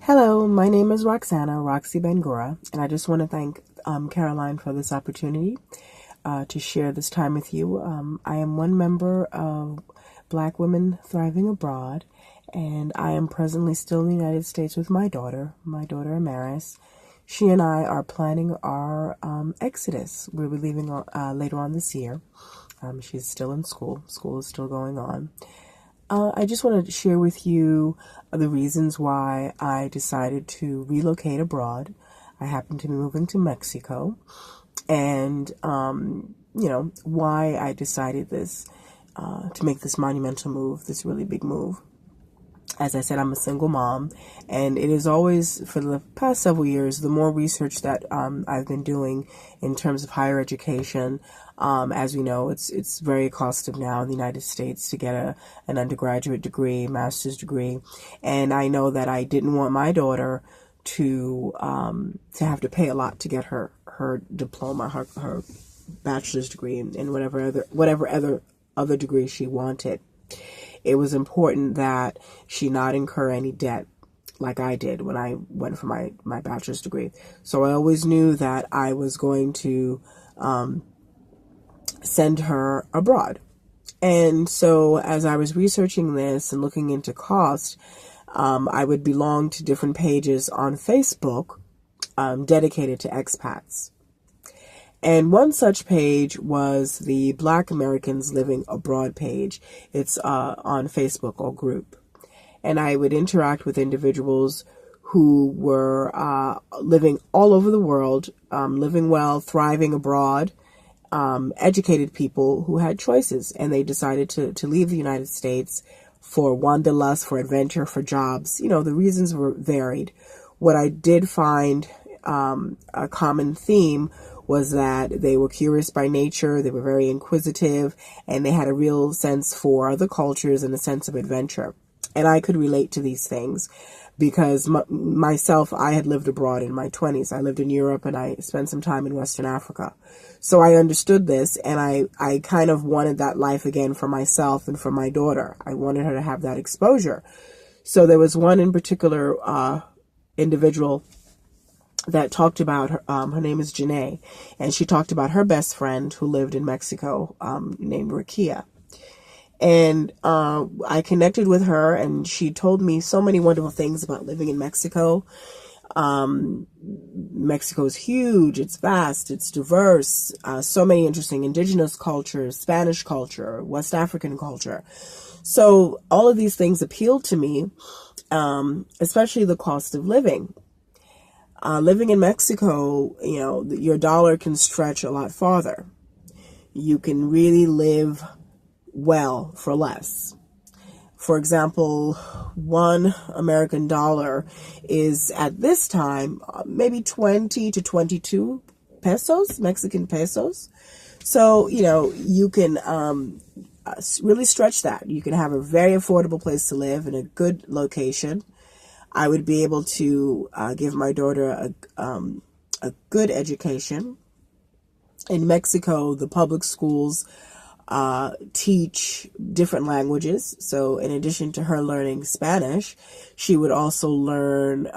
Hello, my name is Roxy Bangura, and I just want to thank Caroline for this opportunity to share this time with you. I am one member of Black Women Thriving Abroad, and I am presently still in the United States with my daughter Amaris. She and I are planning our exodus. We'll be leaving later on this year. She's still in school. School is still going on. I just wanted to share with you the reasons why I decided to relocate abroad. I happen to be moving to Mexico, and why I decided this to make this monumental move, this really big move. As I said, I'm a single mom, and it is always, for the past several years, the more research that I've been doing in terms of higher education. As we know, it's very costly now in the United States to get an undergraduate degree, master's degree, and I know that I didn't want my daughter to have to pay a lot to get her diploma, her bachelor's degree, and whatever other degree she wanted. It was important that she not incur any debt like I did when I went for my bachelor's degree. So I always knew that I was going to send her abroad. And so as I was researching this and looking into cost, I would belong to different pages on Facebook dedicated to expats. And one such page was the Black Americans Living Abroad page. It's on Facebook or group. And I would interact with individuals who were living all over the world, living well, thriving abroad, educated people who had choices. And they decided to leave the United States for wanderlust, for adventure, for jobs. You know, the reasons were varied. What I did find a common theme was that they were curious by nature, they were very inquisitive, and they had a real sense for other cultures and a sense of adventure. And I could relate to these things because myself, I had lived abroad in my 20s. I lived in Europe and I spent some time in Western Africa. So I understood this, and I kind of wanted that life again for myself and for my daughter. I wanted her to have that exposure. So there was one in particular individual that talked about her name is Janae, and she talked about her best friend who lived in Mexico, named Rakia. And I connected with her, and she told me so many wonderful things about living in Mexico. Mexico is huge, it's vast, it's diverse, so many interesting indigenous cultures, Spanish culture, West African culture. So all of these things appealed to me, especially the cost of living. Living in Mexico, you know, your dollar can stretch a lot farther. You can really live well for less. For example, $1 American is at this time maybe 20 to 22 pesos, Mexican pesos. So, you know, you can really stretch that. You can have a very affordable place to live in a good location. I would be able to give my daughter a good education. In Mexico, the public schools teach different languages. So in addition to her learning Spanish, she would also learn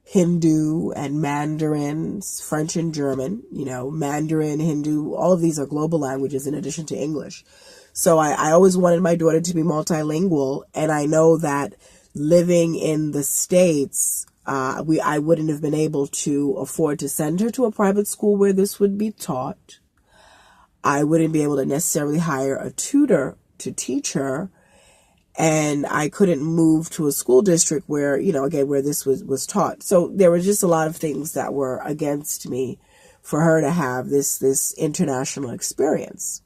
Hindu and Mandarin, French and German. You know, Mandarin, Hindu, all of these are global languages in addition to English. So I always wanted my daughter to be multilingual, and I know that living in the States, I wouldn't have been able to afford to send her to a private school where this would be taught. I wouldn't be able to necessarily hire a tutor to teach her, and I couldn't move to a school district where, you know, again, where this was taught. So there were just a lot of things that were against me for her to have this international experience.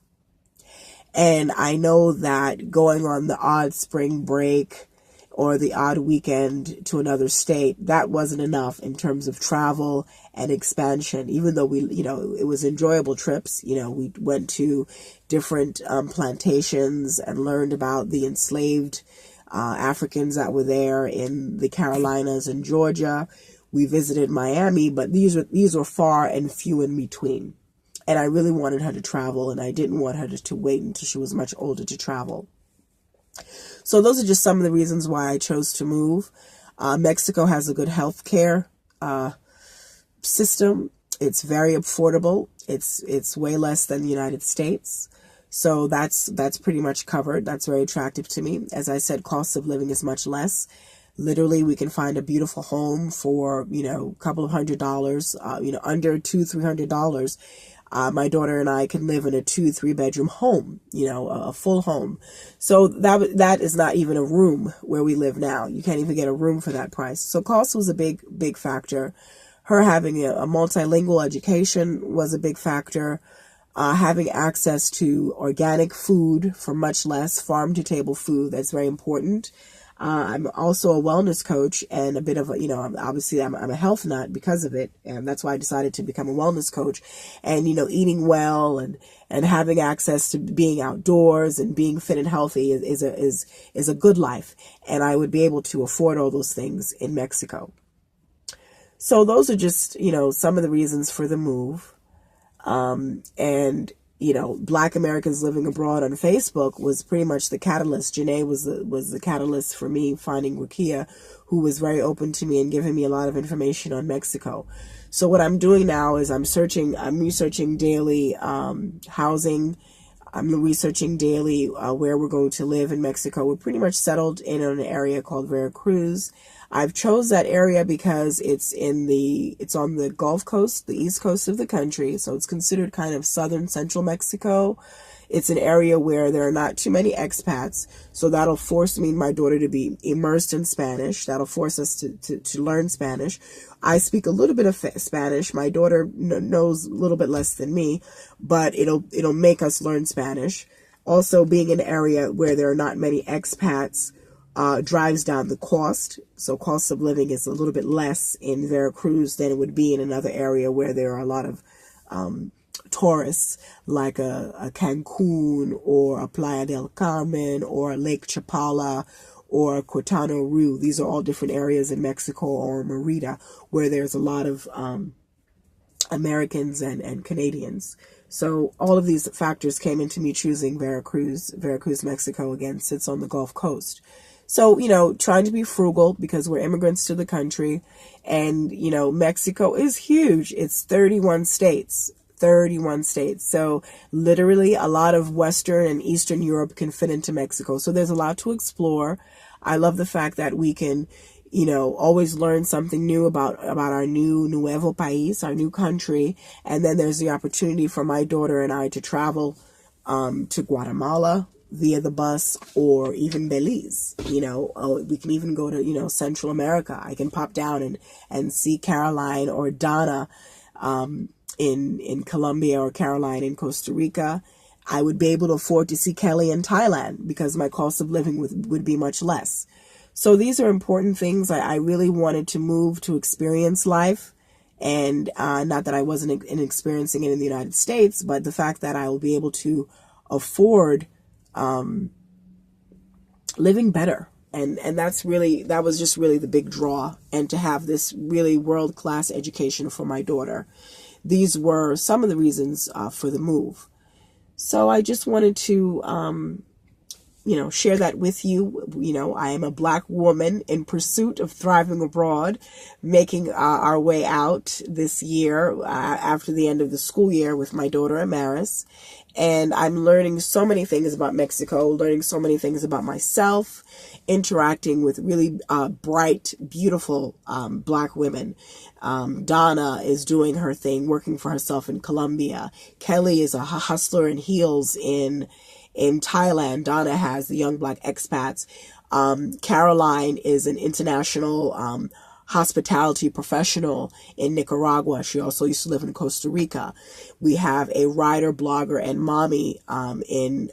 And I know that going on the odd spring break or the odd weekend to another state, that wasn't enough in terms of travel and expansion. Even though it was enjoyable trips. You know, we went to different plantations and learned about the enslaved Africans that were there in the Carolinas and Georgia. We visited Miami, but these were far and few in between. And I really wanted her to travel, and I didn't want her to wait until she was much older to travel. So those are just some of the reasons why I chose to move. Mexico has a good healthcare system. It's very affordable. It's way less than the United States. So that's pretty much covered. That's very attractive to me. As I said, cost of living is much less. Literally, we can find a beautiful home for, a couple of $100, under $200-$300. My daughter and I can live in a 2-3 bedroom home, a full home. So that is not even a room where we live now. You can't even get a room for that price. So cost was a big factor. Her having a multilingual education was a big factor. Having access to organic food for much less, farm to table food, that's very important. I'm also a wellness coach and a bit of obviously I'm a health nut because of it. And that's why I decided to become a wellness coach. And, eating well and having access to being outdoors and being fit and healthy is a good life. And I would be able to afford all those things in Mexico. So those are just, some of the reasons for the move. And Black Americans Living Abroad on Facebook was pretty much the catalyst. Janae was the catalyst for me finding Rakia, who was very open to me and giving me a lot of information on Mexico. So what I'm doing now is I'm researching daily housing. I'm researching daily where we're going to live in Mexico. We're pretty much settled in an area called Veracruz. I've chose that area because it's on the Gulf Coast, the east coast of the country. So it's considered kind of southern central Mexico. It's an area where there are not too many expats. So that'll force me and my daughter to be immersed in Spanish. That'll force us to learn Spanish. I speak a little bit of Spanish. My daughter knows a little bit less than me, but it'll make us learn Spanish. Also, being an area where there are not many expats drives down the cost. So cost of living is a little bit less in Veracruz than it would be in another area where there are a lot of tourists, like a Cancun or a Playa del Carmen or Lake Chapala or Quintana Roo. These are all different areas in Mexico, or Merida, where there's a lot of Americans and Canadians. So all of these factors came into me choosing Veracruz. Veracruz, Mexico, again, sits on the Gulf Coast. So, trying to be frugal because we're immigrants to the country. And, Mexico is huge. It's 31 states. 31 states. So literally a lot of Western and Eastern Europe can fit into Mexico. So there's a lot to explore. I love the fact that we can, always learn something new about our nuevo país, our new country. And then there's the opportunity for my daughter and I to travel to Guatemala via the bus, or even Belize. We can even go to, Central America. I can pop down and see Caroline or Donna in Colombia, or Caroline in Costa Rica. I would be able to afford to see Kelly in Thailand because my cost of living would be much less. So these are important things. I really wanted to move to experience life, and not that I wasn't experiencing it in the United States, but the fact that I will be able to afford living better. And that was just really the big draw, and to have this really world-class education for my daughter. These were some of the reasons for the move. So I just wanted to, share that with you. I am a Black woman in pursuit of thriving abroad, making our way out this year after the end of the school year with my daughter Amaris. And I'm learning so many things about Mexico, learning so many things about myself, interacting with really bright, beautiful Black women. Donna is doing her thing, working for herself in Colombia. Kelly is a hustler in heels in Thailand. Donna has the young Black expats. Caroline is an international hospitality professional in Nicaragua. She also used to live in Costa Rica. We have a writer, blogger, and mommy in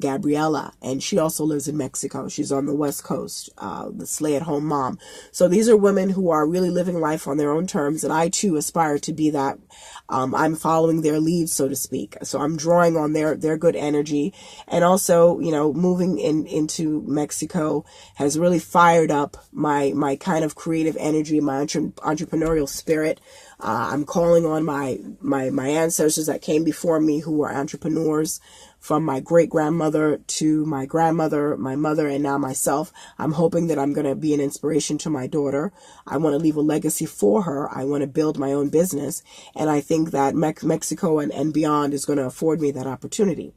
Gabriela, and she also lives in Mexico. She's on the West Coast, the slay-at-home mom. So these are women who are really living life on their own terms, and I too aspire to be that. I'm following their lead, so to speak. So I'm drawing on their good energy. And also, moving into Mexico has really fired up my kind of creative energy, my entrepreneurial spirit. I'm calling on my ancestors that came before me who were entrepreneurs, from my great-grandmother to my grandmother, my mother, and now myself. I'm hoping that I'm going to be an inspiration to my daughter. I want to leave a legacy for her. I want to build my own business. And I think that Mexico and beyond is going to afford me that opportunity.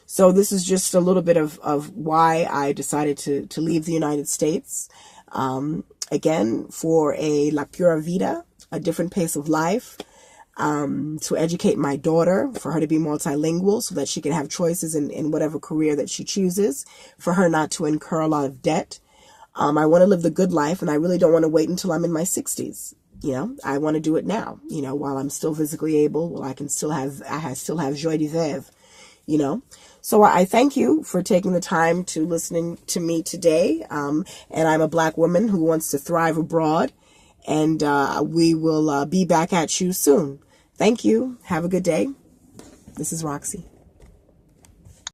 So this is just a little bit of why I decided to leave the United States. Again, for a La Pura Vida, a different pace of life. To educate my daughter, for her to be multilingual so that she can have choices in whatever career that she chooses, for her not to incur a lot of debt. I want to live the good life, and I really don't want to wait until I'm in my 60s. You know, I want to do it now, you know, while I'm still physically able, while I still have joie de vivre, you know. So I thank you for taking the time to listening to me today. And I'm a Black woman who wants to thrive abroad, and we will be back at you soon. Thank you. Have a good day. This is Roxy.